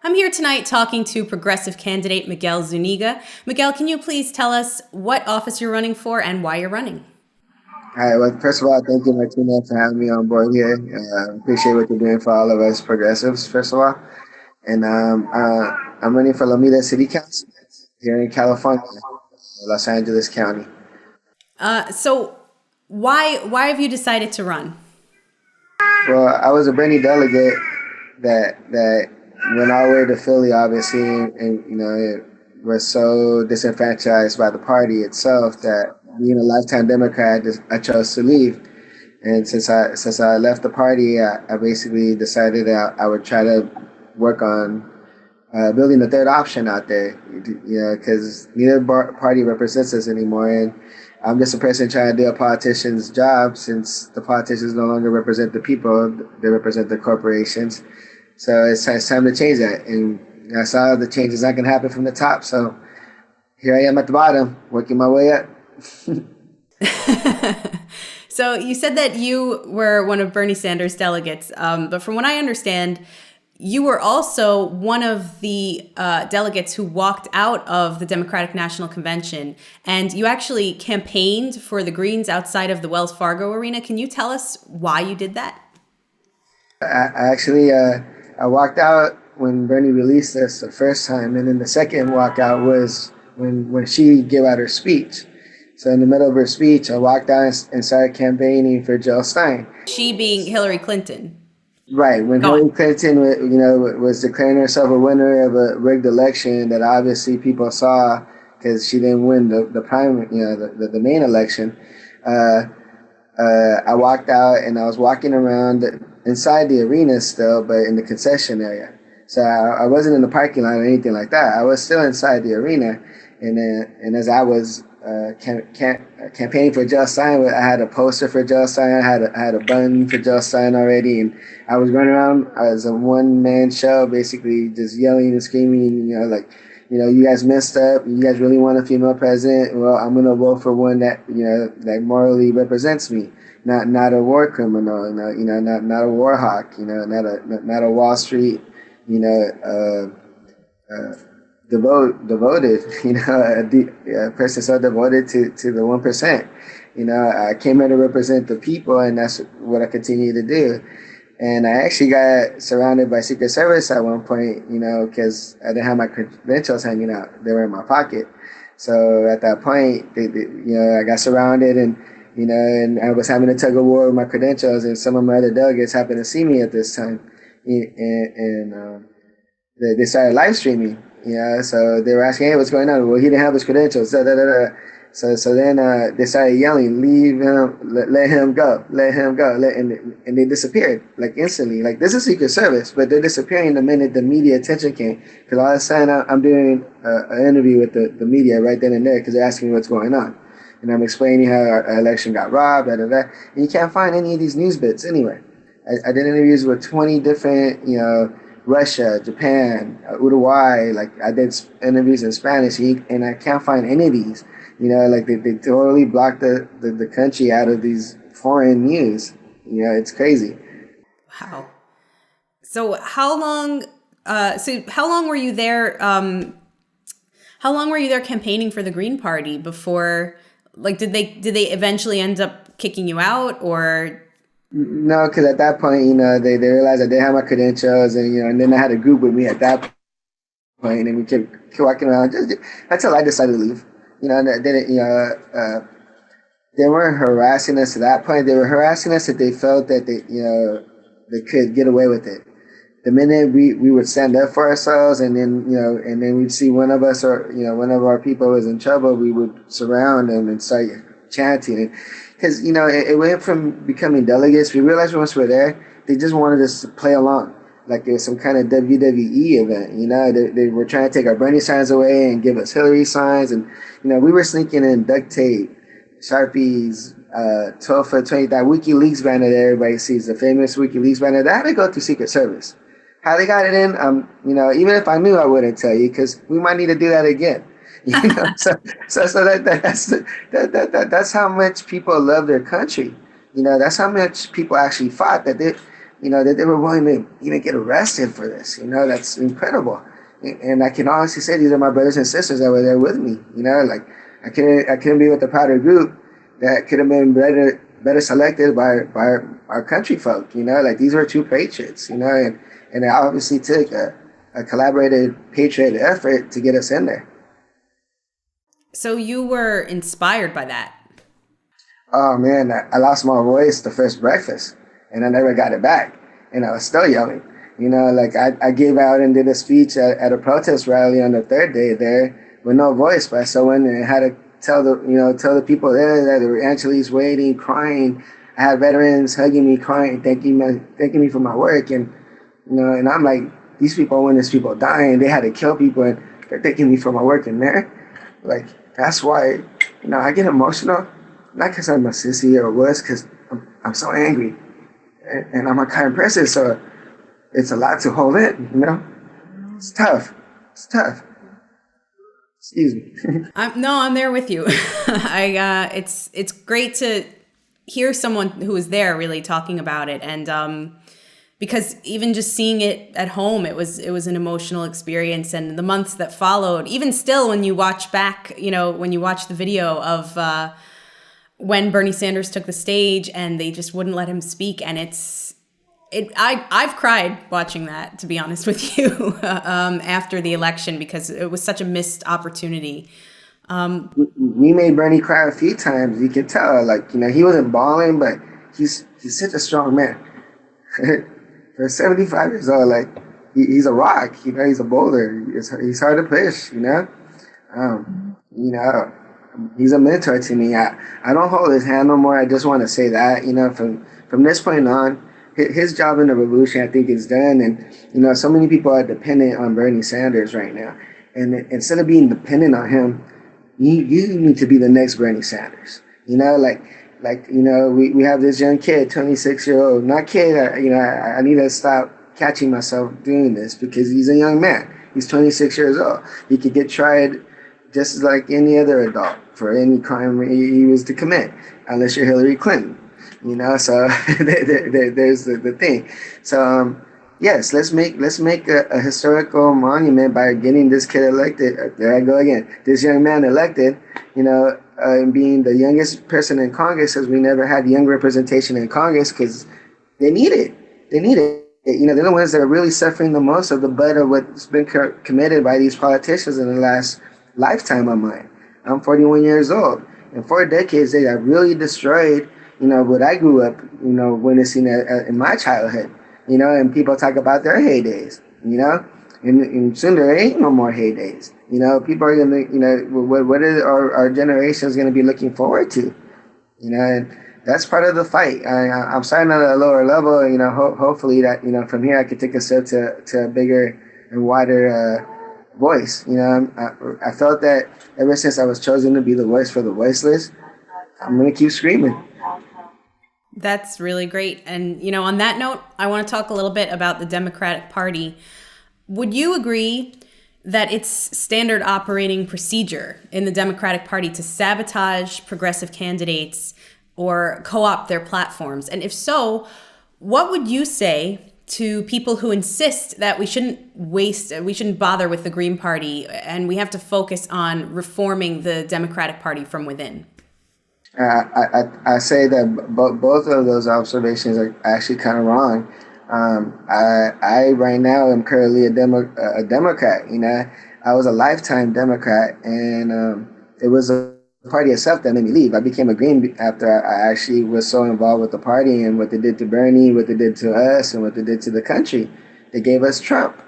I'm here tonight talking to progressive candidate Miguel Zuniga. Miguel, can you please tell us what office you're running for and why you're running? All right. Well, first of all, thank you, Martina, for having me on board here. Appreciate what you're doing for all of us progressives, first of all. And I'm running for Lomita City Council here in California, Los Angeles County. So why have you decided to run? Well, I was a Bernie delegate that went all the way to Philly, obviously, and it was so disenfranchised by the party itself that being a lifetime Democrat, I chose to leave. And since I left the party, I basically decided that I would try to work on building the third option out there, because neither party represents us anymore. And I'm just a person trying to do a politician's job since the politicians no longer represent the people, they represent the corporations. So it's time to change that. And I saw the changes not going to happen from the top. So here I am at the bottom, working my way up. So you said that you were one of Bernie Sanders' delegates, but from what I understand, you were also one of the delegates who walked out of the Democratic National Convention, and you actually campaigned for the Greens outside of the Wells Fargo arena. Can you tell us why you did that? I walked out when Bernie released us the first time, and then the second walkout was when she gave out her speech. So in the middle of her speech, I walked out and started campaigning for Jill Stein. She being Hillary Clinton. Right, when Go on. Hillary Clinton, was declaring herself a winner of a rigged election that obviously people saw because she didn't win the primary, the main election. I walked out and I was walking around inside the arena still, but in the concession area. So I wasn't in the parking lot or anything like that. I was still inside the arena, and as I was campaigning for Jill Stein, I had a poster for Jill Stein. I had a button for Jill Stein already, and I was running around as a one-man show, basically just yelling and screaming. You guys messed up. You guys really want a female president? Well, I'm gonna vote for one that that morally represents me, not a war criminal, not a war hawk, not a Wall Street, devoted, a person so devoted to the 1%. I came here to represent the people, and that's what I continue to do. And I actually got surrounded by Secret Service at one point, because I didn't have my credentials hanging out; they were in my pocket. So at that point, I got surrounded, and I was having a tug of war with my credentials, and some of my other delegates happened to see me at this time, and they started live streaming. So they were asking, "Hey, what's going on?" Well, he didn't have his credentials. Da, da, da, da. So then they started yelling, "Leave him! Let him go! Let him go!" And they disappeared like instantly. Like, this is Secret Service, but they're disappearing the minute the media attention came. Because all of a sudden I'm doing an interview with the media right then and there because they're asking me what's going on, and I'm explaining how our election got robbed, da da da. And you can't find any of these news bits anywhere. I did interviews with 20 different, Russia, Japan, Uruguay. Like, I did interviews in Spanish, and I can't find any of these. They totally blocked the country out of these foreign news. It's crazy. Wow. So how long? How long were you there? How long were you there campaigning for the Green Party before? Like, did they eventually end up kicking you out, or? No, because at that point, they realized I didn't have my credentials, and then they had a group with me at that point, and we kept walking around just until I decided to leave. They weren't harassing us at that point. They were harassing us if they felt that they could get away with it. The minute we would stand up for ourselves, and then we'd see one of us or one of our people was in trouble, we would surround them and start chanting. Because it went from becoming delegates. We realized once we're there, they just wanted us to play along, like it was some kind of WWE event. They were trying to take our Bernie signs away and give us Hillary signs, and we were sneaking in duct tape, Sharpies, 12 foot 20, that WikiLeaks banner that everybody sees, the famous WikiLeaks banner. That had to go through Secret Service. How they got it in, even if I knew, I wouldn't tell you, because we might need to do that again. That's how much people love their country. That's how much people actually fought. That that they were willing to even get arrested for this. That's incredible. And I can honestly say these are my brothers and sisters that were there with me. Like I couldn't be with a prouder group that could have been better selected by our country folk. Like these were true patriots. And it obviously took a collaborated patriot effort to get us in there. So you were inspired by that? Oh man, I lost my voice the first breakfast, and I never got it back, and I was still yelling. Like I gave out and did a speech at a protest rally on the third day there with no voice, but I still went and had to tell the people there that there were Angeles waiting, crying. I had veterans hugging me, crying, thanking me for my work, and and I'm like, these people, when there's people dying, they had to kill people, and they're thanking me for my work in there. Like that's why I get emotional, not because I'm a sissy or a wuss, because I'm so angry, and I'm a kind person, so it's a lot to hold in. It's tough. Excuse me. I'm there with you. It's great to hear someone who was there really talking about it, and because even just seeing it at home, it was an emotional experience, and the months that followed, even still, when you watch back, when you watch the video of when Bernie Sanders took the stage and they just wouldn't let him speak, and I've cried watching that, to be honest with you, after the election, because it was such a missed opportunity. We made Bernie cry a few times. You could tell, he wasn't bawling, but he's such a strong man. For 75 years old, he's a rock. He's a boulder. He's hard to push. He's a mentor to me. I don't hold his hand no more. I just want to say that, from this point on, his job in the revolution, I think, is done. And, so many people are dependent on Bernie Sanders right now. And instead of being dependent on him, you need to be the next Bernie Sanders. We have this young kid, 26-year-old, not kid, I need to stop catching myself doing this because he's a young man. He's 26 years old. He could get tried just like any other adult for any crime he was to commit, unless you're Hillary Clinton. So there's the thing. So yes, let's make a historical monument by getting this kid elected. There I go again. This young man elected. And being the youngest person in Congress, because we never had young representation in Congress, because they need it. They're the ones that are really suffering the most of the butt of what's been committed by these politicians in the last lifetime of mine. I'm 41 years old. In 4 decades, they have really destroyed what I grew up, witnessing in my childhood, and people talk about their heydays, and soon there ain't no more heydays. People are going to, what are our generations going to be looking forward to, and that's part of the fight. I'm starting at a lower level, hopefully that, from here I could take a step to a bigger and wider voice. I felt that ever since I was chosen to be the voice for the voiceless, I'm going to keep screaming. That's really great. And, on that note, I want to talk a little bit about the Democratic Party. Would you agree that it's standard operating procedure in the Democratic Party to sabotage progressive candidates or co-opt their platforms? And if so, what would you say to people who insist that we shouldn't bother with the Green Party and we have to focus on reforming the Democratic Party from within? I say that both of those observations are actually kind of wrong. I right now am currently a Democrat. I was a lifetime Democrat, and it was the party itself that made me leave. I became a Green after I actually was so involved with the party and what they did to Bernie, what they did to us, and what they did to the country. They gave us Trump.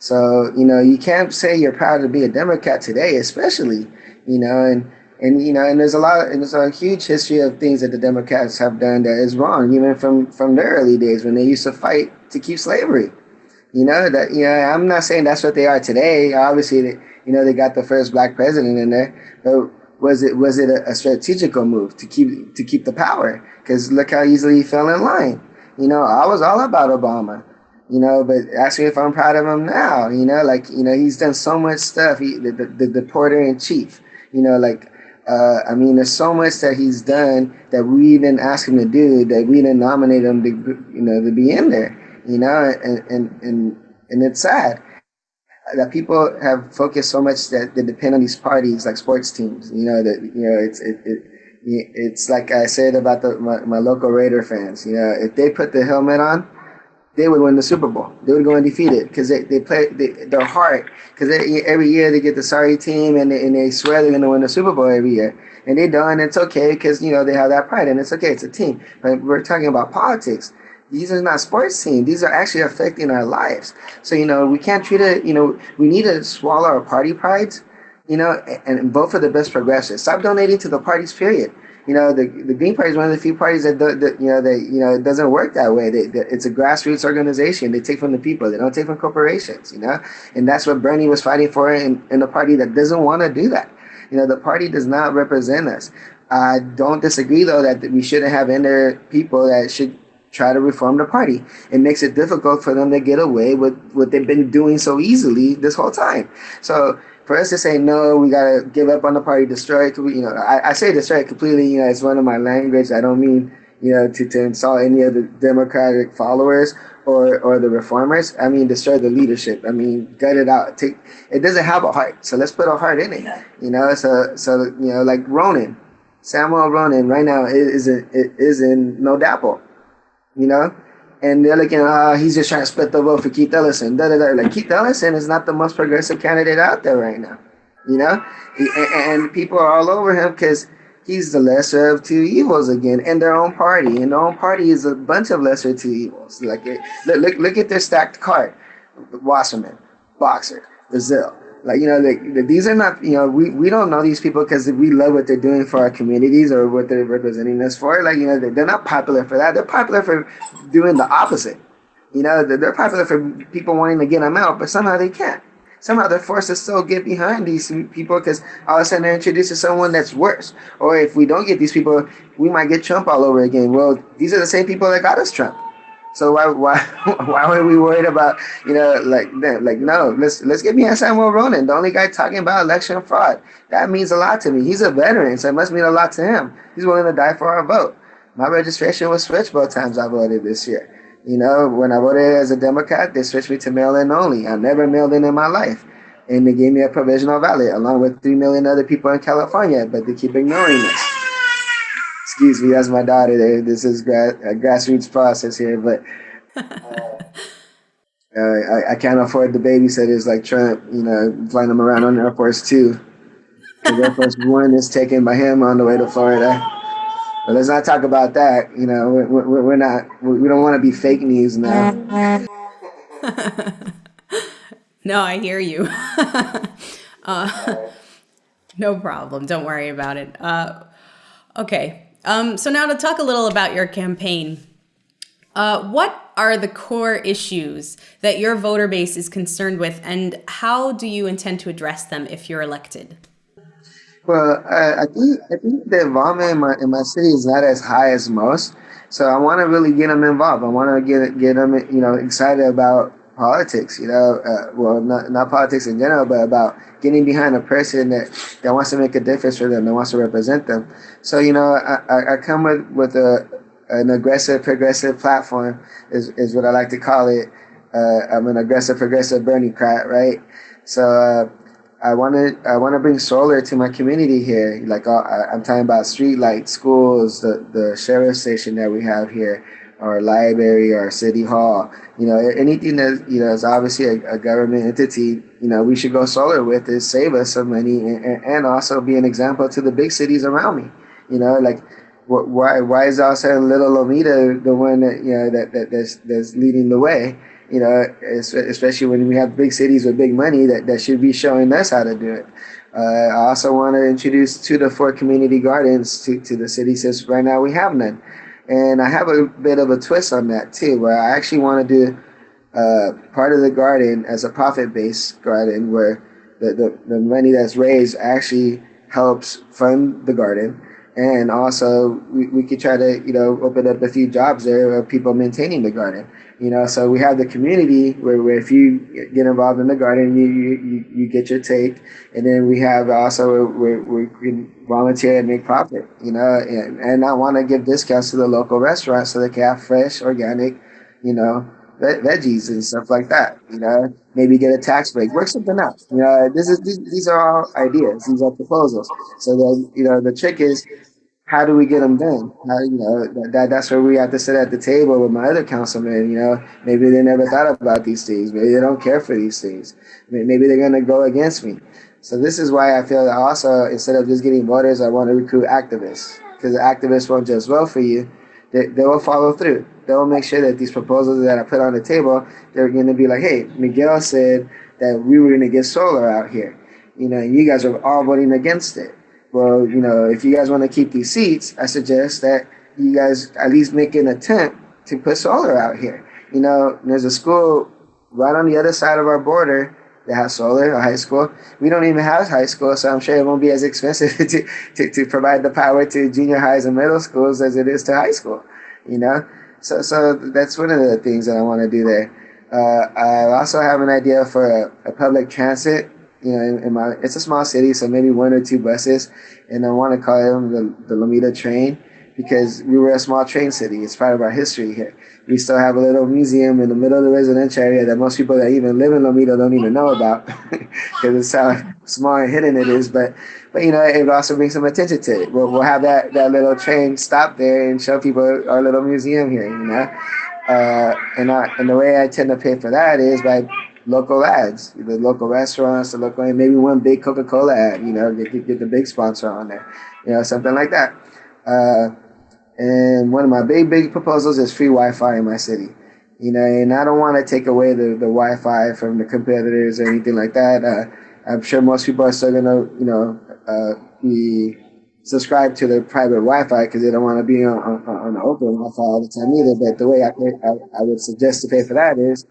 So, you can't say you're proud to be a Democrat today, especially, and there's a huge history of things that the Democrats have done that is wrong, even from their early days when they used to fight to keep slavery. I'm not saying that's what they are today. Obviously, they got the first black president in there, but was it a strategical move to keep the power? Because look how easily he fell in line. I was all about Obama. But ask me if I'm proud of him now. He's done so much stuff. The reporter in chief. There's so much that he's done that we didn't ask him to do, that we didn't nominate him to be in there. And it's sad that people have focused so much that they depend on these parties like sports teams. It's like I said about my local Raider fans. If they put the helmet on, they would win the Super Bowl. They would go undefeated because they play their heart. Because every year they get the sorry team and they swear they're going to win the Super Bowl every year. And they don't. It's okay because, they have that pride. And it's okay. It's a team. But we're talking about politics. These are not sports teams. These are actually affecting our lives. So, we can't treat it, we need to swallow our party prides, and vote for the best progressives. Stop donating to the parties, period. The Green Party is one of the few parties that it doesn't work that way. It's a grassroots organization. They take from the people. They don't take from corporations, And that's what Bernie was fighting for in a party that doesn't want to do that. The party does not represent us. I don't disagree, though, that we shouldn't have in there people that should try to reform the party. It makes it difficult for them to get away with what they've been doing so easily this whole time. So for us to say, no, we got to give up on the party, destroy it, I say destroy it completely, it's one of my language. I don't mean, to insult any of the Democratic followers or the reformers. I mean, destroy the leadership. I mean, gut it out. It doesn't have a heart, so let's put a heart in it, so like Samuel Ronan right now is in No Dapple. And they're looking, he's just trying to split the vote for Keith Ellison. Like, Keith Ellison is not the most progressive candidate out there right now, and people are all over him because he's the lesser of two evils again in their own party. And their own party is a bunch of lesser two evils. Like, look at their stacked card: Wasserman, Boxer, Brazil. Like, these are not, we don't know these people because we love what they're doing for our communities or what they're representing us for. Like, they're not popular for that. They're popular for doing the opposite. They're popular for people wanting to get them out, but somehow they can't. Somehow they're forced to still get behind these people because all of a sudden they're introducing someone that's worse. Or if we don't get these people, we might get Trump all over again. Well, these are the same people that got us Trump. So why were we worried about, no, let's get behind Samuel Ronan, the only guy talking about election fraud. That means a lot to me. He's a veteran, so it must mean a lot to him. He's willing to die for our vote. My registration was switched both times I voted this year. When I voted as a Democrat, they switched me to mail-in only. I never mailed in my life. And they gave me a provisional ballot along with 3 million other people in California, but they keep ignoring us. Excuse me, that's my daughter there. This is a grassroots process here, but I can't afford the babysitters like Trump, flying them around on Air Force 2. Air Force 1 is taken by him on the way to Florida. But let's not talk about that. We don't want to be fake news now. No, I hear you. No problem. Don't worry about it. Okay. So now to talk a little about your campaign. What are the core issues that your voter base is concerned with, and how do you intend to address them if you're elected? Well, I think the involvement in my city is not as high as most. So I want to really get them involved. I want to get them, excited about politics. Well, not politics in general, but about getting behind a person that wants to make a difference for them, that wants to represent them. So I come with an aggressive progressive platform is what I like to call it. I'm an aggressive progressive Bernie-crat, right? So I want to bring solar to my community here. Like I'm talking about street lights, schools, the sheriff's station that we have here, our library, our city hall. Anything that is obviously a government entity. We should go solar with is save us some money and also be an example to the big cities around me. Why is also little Lomita the one that's leading the way? Especially when we have big cities with big money that should be showing us how to do it. I also want to introduce 2 to 4 community gardens to the city since right now we have none. And I have a bit of a twist on that too, where I actually want to do part of the garden as a profit-based garden where the money that's raised actually helps fund the garden. And also we could try to, open up a few jobs there of people maintaining the garden. So we have the community where if you get involved in the garden, you get your take. And then we have also where we can volunteer and make profit, and I want to give discounts to the local restaurants so they can have fresh, organic, veggies and stuff like that. Maybe get a tax break, work something out. These are all ideas. These are proposals. So the trick is, how do we get them done? That's where we have to sit at the table with my other councilmen. Maybe they never thought about these things. Maybe they don't care for these things. Maybe they're going to go against me. So this is why I feel that also, instead of just getting voters, I want to recruit activists, because the activists won't just vote for you. They will follow through. They will make sure that these proposals that I put on the table, they're going to be like, hey, Miguel said that we were going to get solar out here, and you guys are all voting against it. Well, if you guys want to keep these seats, I suggest that you guys at least make an attempt to put solar out here. There's a school right on the other side of our border that has solar, a high school. We don't even have high school, so I'm sure it won't be as expensive to provide the power to junior highs and middle schools as it is to high school, So that's one of the things that I want to do there. I also have an idea for a public transit. It's a small city, so maybe 1 or 2 buses, and I want to call them the Lomita train, because we were a small train city. It's part of our history here. We still have a little museum in the middle of the residential area that most people that even live in Lomita don't even know about, because it's how small and hidden it is. But it would also bring some attention to it. We'll have that little train stop there and show people our little museum here. And the way I tend to pay for that is by local ads, the local restaurants, and maybe one big Coca-Cola ad, get the big sponsor on there, something like that. And one of my big proposals is free Wi-Fi in my city, and I don't want to take away the Wi-Fi from the competitors or anything like that. I'm sure most people are still going to, be subscribed to the private Wi-Fi because they don't want to be on the open Wi-Fi all the time either. But the way I would suggest to pay for that is,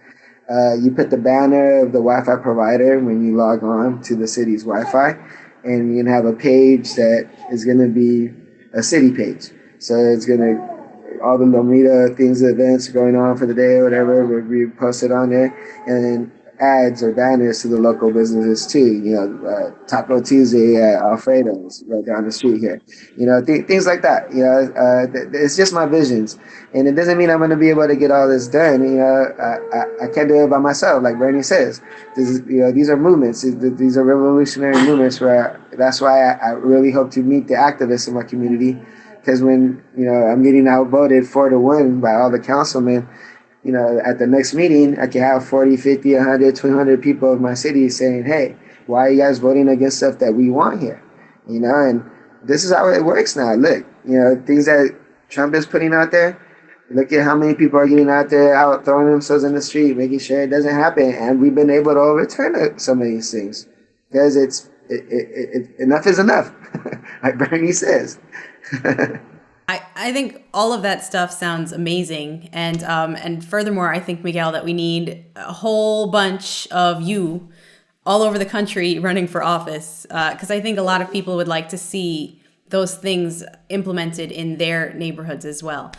you put the banner of the Wi-Fi provider when you log on to the city's Wi-Fi, and you can have a page that is going to be a city page. So it's going to, all the Lomita things, events going on for the day or whatever, will be posted on there, and then ads or banners to the local businesses too. Taco Tuesday at Alfredo's right down the street here. Things like that. It's just my visions, and it doesn't mean I'm going to be able to get all this done. I can't do it by myself, like Bernie says. These are movements. These are revolutionary movements. That's why I really hope to meet the activists in my community, because when I'm getting outvoted 4-1 by all the councilmen, at the next meeting, I can have 40, 50, 100, 200 people of my city saying, hey, why are you guys voting against stuff that we want here? And this is how it works now. Look, things that Trump is putting out there, look at how many people are getting out there, out throwing themselves in the street, making sure it doesn't happen. And we've been able to overturn some of these things because enough is enough, like Bernie says. I think all of that stuff sounds amazing. And furthermore, I think, Miguel, that we need a whole bunch of you all over the country running for office, because I think a lot of people would like to see those things implemented in their neighborhoods as well.